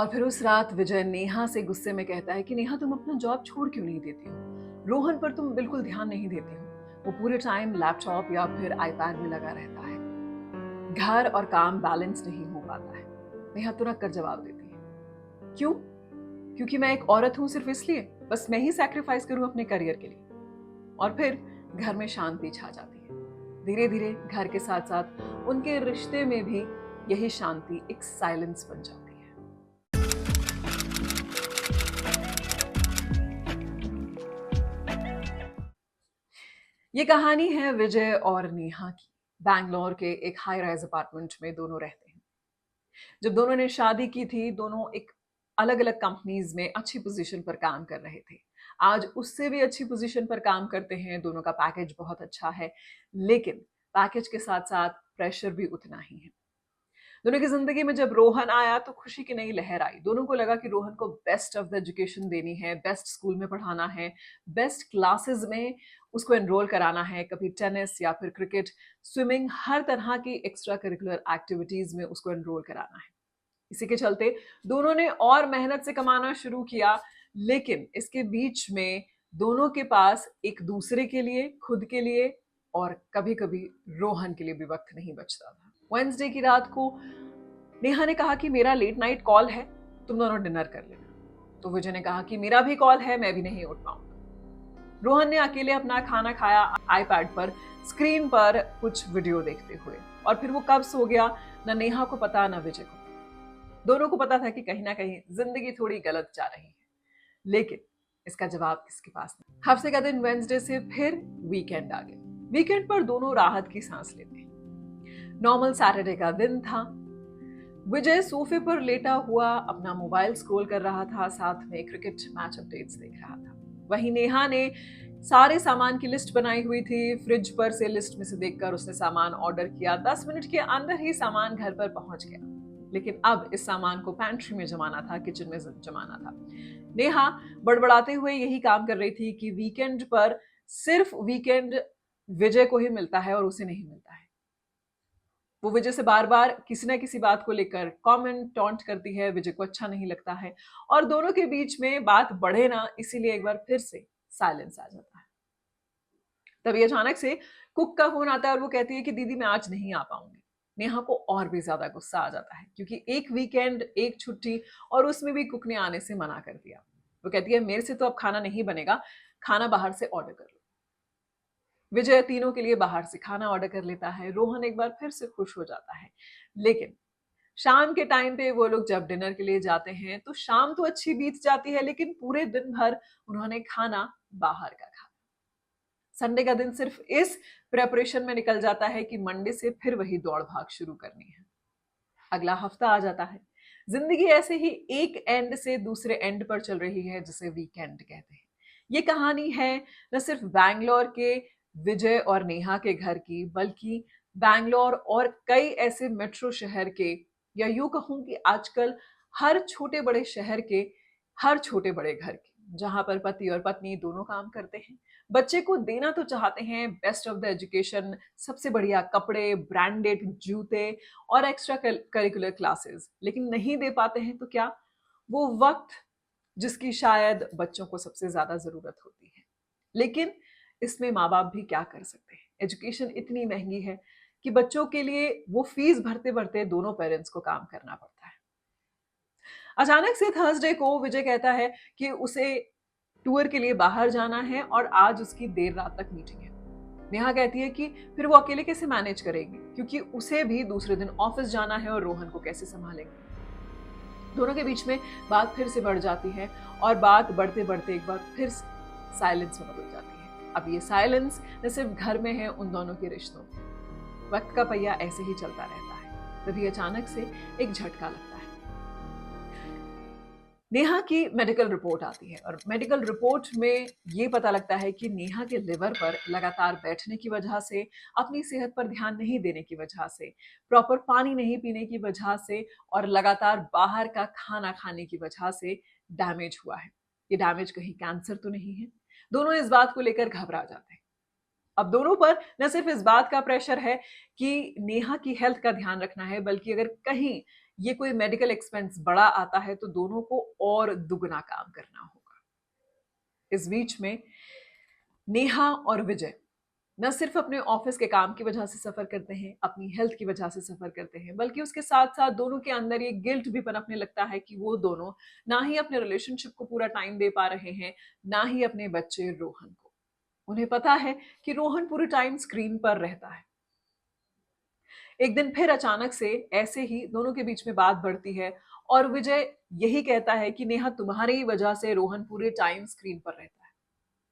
और फिर उस रात विजय नेहा से गुस्से में कहता है कि नेहा तुम अपना जॉब छोड़ क्यों नहीं देती हो, रोहन पर तुम बिल्कुल ध्यान नहीं देती हो, वो पूरे टाइम लैपटॉप या फिर आईपैड में लगा रहता है, घर और काम बैलेंस नहीं हो पाता है। नेहा तुरंत कर जवाब देती है, क्यों? क्योंकि मैं एक औरत हूं सिर्फ इसलिए, बस मैं ही सैक्रिफाइस करूं अपने करियर के लिए। और फिर घर में शांति छा जाती है। धीरे धीरे घर के साथ साथ उनके रिश्ते में भी यही शांति एक साइलेंस बन जाती है। ये कहानी है विजय और नेहा की। बैंगलोर के एक हाई राइज अपार्टमेंट में दोनों रहते हैं। जब दोनों ने शादी की थी, दोनों एक अलग अलग कंपनीज में अच्छी पोजीशन पर काम कर रहे थे। आज उससे भी अच्छी पोजीशन पर काम करते हैं, दोनों का पैकेज बहुत अच्छा है, लेकिन पैकेज के साथ साथ प्रेशर भी उतना ही है। दोनों की जिंदगी में जब रोहन आया तो खुशी की नई लहर आई। दोनों को लगा कि रोहन को बेस्ट ऑफ द एजुकेशन देनी है, बेस्ट स्कूल में पढ़ाना है, बेस्ट क्लासेस में उसको एनरोल कराना है, कभी टेनिस या फिर क्रिकेट, स्विमिंग, हर तरह की एक्स्ट्रा करिकुलर एक्टिविटीज में उसको एनरोल कराना है। इसी के चलते दोनों ने और मेहनत से कमाना शुरू किया, लेकिन इसके बीच में दोनों के पास एक दूसरे के लिए, खुद के लिए और कभी कभी रोहन के लिए भी वक्त नहीं बचता था। वेडनेसडे की रात को नेहा ने कहा कि मेरा लेट नाइट कॉल है, तुम दोनों डिनर कर लेना। तो विजय ने कहा कि मेरा भी कॉल है, मैं भी नहीं उठ पाऊंगा। रोहन ने अकेले अपना खाना खाया आईपैड पर, स्क्रीन पर कुछ वीडियो देखते हुए, और फिर वो कब सो गया, ना नेहा को पता ना विजय को। दोनों को पता था कि कहीं ना कहीं जिंदगी थोड़ी गलत जा रही है, लेकिन इसका जवाब किसके पास नहीं। हफ्ते का दिन वेडनेसडे से फिर वीकेंड आ गया। वीकेंड पर दोनों राहत की सांस लेते हैं। नॉर्मल सैटरडे का दिन था। विजय सोफे पर लेटा हुआ अपना मोबाइल स्क्रॉल कर रहा था, साथ में क्रिकेट मैच अपडेट्स देख रहा था। वहीं नेहा ने सारे सामान की लिस्ट बनाई हुई थी। फ्रिज पर से लिस्ट में से देखकर उसने सामान ऑर्डर किया। 10 मिनट के अंदर ही सामान घर पर पहुंच गया, लेकिन अब इस सामान को पैंट्री में जमाना था, किचन में जमाना था। नेहा बड़बड़ाते हुए यही काम कर रही थी कि वीकेंड पर सिर्फ वीकेंड विजय को ही मिलता है और उसे नहीं मिलता है। वो विजय से बार बार किसी ना किसी बात को लेकर कमेंट टॉन्ट करती है, विजय को अच्छा नहीं लगता है और दोनों के बीच में बात बढ़े ना, इसीलिए एक बार फिर से साइलेंस आ जाता है। तभी अचानक से कुक का फोन आता है और वो कहती है कि दीदी मैं आज नहीं आ पाऊंगी। नेहा को और भी ज्यादा गुस्सा आ जाता है, क्योंकि एक वीकेंड, एक छुट्टी, और उसमें भी कुक ने आने से मना कर दिया। वो कहती है मेरे से तो अब खाना नहीं बनेगा, खाना बाहर से ऑर्डर कर लो। विजय तीनों के लिए बाहर से खाना ऑर्डर कर लेता है। रोहन एक बार फिर से खुश हो जाता है, लेकिन शाम के टाइम पे वो लोग जब डिनर के लिए जाते हैं तो शाम तो अच्छी बीत जाती है, लेकिन पूरे दिन भर उन्होंने खाना बाहर का खाया। संडे का दिन सिर्फ इस प्रेपरेशन में निकल जाता है कि मंडे से फिर वही दौड़ भाग शुरू करनी है। अगला हफ्ता आ जाता है। जिंदगी ऐसे ही एक एंड से दूसरे एंड पर चल रही है, जिसे वीकेंड कहते हैं। ये कहानी है न सिर्फ बैंगलोर के विजय और नेहा के घर की, बल्कि बैंगलोर और कई ऐसे मेट्रो शहर के, या यूं कहूं कि आजकल हर छोटे बड़े शहर के, हर छोटे बड़े घर की, जहां पर पति और पत्नी दोनों काम करते हैं। बच्चे को देना तो चाहते हैं बेस्ट ऑफ द एजुकेशन, सबसे बढ़िया कपड़े, ब्रांडेड जूते और एक्स्ट्रा करिकुलर क्लासेस, लेकिन नहीं दे पाते हैं तो क्या, वो वक्त जिसकी शायद बच्चों को सबसे ज्यादा जरूरत होती है। लेकिन इसमें माँ बाप भी क्या कर सकते हैं। एजुकेशन इतनी महंगी है कि बच्चों के लिए वो फीस भरते भरते दोनों पेरेंट्स को काम करना पड़ता है। अचानक से थर्सडे को विजय कहता है कि उसे टूर के लिए बाहर जाना है और आज उसकी देर रात तक मीटिंग है। नेहा कहती है कि फिर वो अकेले कैसे मैनेज करेगी, क्योंकि उसे भी दूसरे दिन ऑफिस जाना है और रोहन को कैसे संभालेंगे। दोनों के बीच में बात फिर से बढ़ जाती है और बात बढ़ते बढ़ते एक बार फिर साइलेंस में बदल जाती है। अब ये साइलेंस न सिर्फ घर में है, उन दोनों के रिश्तों में। वक्त का पहिया ऐसे ही चलता रहता है। तभी अचानक से एक झटका लगता है। नेहा की मेडिकल रिपोर्ट आती है और मेडिकल रिपोर्ट में ये पता लगता है कि नेहा के लिवर पर लगातार बैठने की वजह से, अपनी सेहत पर ध्यान नहीं देने की वजह से, प्रॉपर पानी नहीं पीने की वजह से और लगातार बाहर का खाना खाने की वजह से डैमेज हुआ है। ये डैमेज कहीं कैंसर तो नहीं है? दोनों इस बात को लेकर घबरा जाते हैं। अब दोनों पर न सिर्फ इस बात का प्रेशर है कि नेहा की हेल्थ का ध्यान रखना है, बल्कि अगर कहीं ये कोई मेडिकल एक्सपेंस बड़ा आता है तो दोनों को और दुगना काम करना होगा। इस बीच में नेहा और विजय न सिर्फ अपने ऑफिस के काम की वजह से सफर करते हैं, अपनी हेल्थ की वजह से सफर करते हैं, बल्कि उसके साथ साथ दोनों के अंदर ये गिल्ट भी पनपने लगता है कि वो दोनों ना ही अपने रिलेशनशिप को पूरा टाइम दे पा रहे हैं, ना ही अपने बच्चे रोहन को। उन्हें पता है कि रोहन पूरे टाइम स्क्रीन पर रहता है। एक दिन फिर अचानक से ऐसे ही दोनों के बीच में बात बढ़ती है और विजय यही कहता है कि नेहा, तुम्हारी ही वजह से रोहन पूरे टाइम स्क्रीन पर रहता है।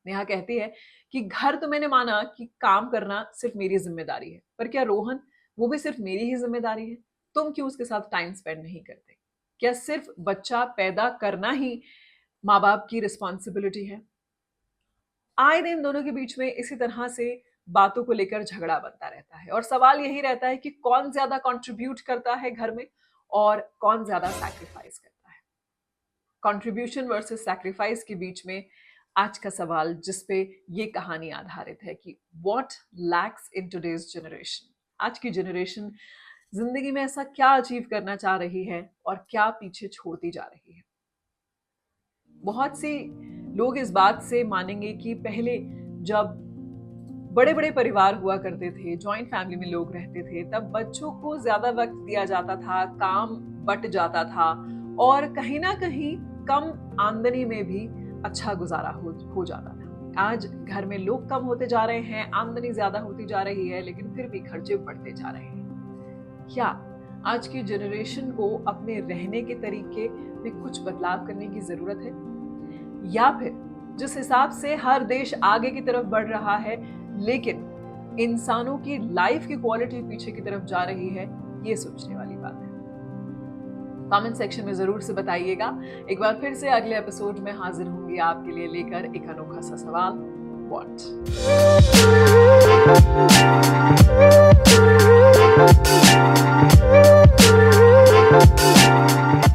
नेहा कहती है कि घर तो मैंने माना कि काम करना सिर्फ मेरी जिम्मेदारी है, पर क्या रोहन वो भी सिर्फ मेरी ही जिम्मेदारी है? तुम क्यों उसके साथ टाइम स्पेंड नहीं करते? क्या सिर्फ बच्चा पैदा करना ही माँ बाप की रिस्पॉन्सिबिलिटी है? आए दिन दोनों के बीच में इसी तरह से बातों को लेकर झगड़ा बनता रहता है और सवाल यही रहता है कि कौन ज्यादा कंट्रीब्यूट करता है घर में और कौन ज्यादा सैक्रिफाइस करता है। कंट्रीब्यूशन वर्सेस सैक्रिफाइस के बीच में आज का सवाल जिस पे ये कहानी आधारित है कि what lakhs in today's generation. आज की जनरेशन जिंदगी में ऐसा क्या अचीव करना चाह रही है और क्या पीछे छोड़ती जा रही है। बहुत सी लोग इस बात से मानेंगे कि पहले जब बड़े बड़े परिवार हुआ करते थे, जॉइंट फैमिली में लोग रहते थे, तब बच्चों को ज्यादा वक्त दिया जाता था, काम बट जाता था और कहीं ना कहीं कम आमदनी में भी अच्छा गुजारा हो जाता था। आज घर में लोग कम होते जा रहे हैं, आमदनी ज्यादा होती जा रही है, लेकिन फिर भी खर्चे बढ़ते जा रहे हैं। क्या आज की जनरेशन को अपने रहने के तरीके में कुछ बदलाव करने की जरूरत है, या फिर जिस हिसाब से हर देश आगे की तरफ बढ़ रहा है लेकिन इंसानों की लाइफ की क्वालिटी पीछे की तरफ जा रही है, ये सोचने वाली बात है। कमेंट सेक्शन में जरूर से बताइएगा। एक बार फिर से अगले एपिसोड में हाजिर होंगी आपके लिए लेकर एक अनोखा सा सवाल, व्हाट।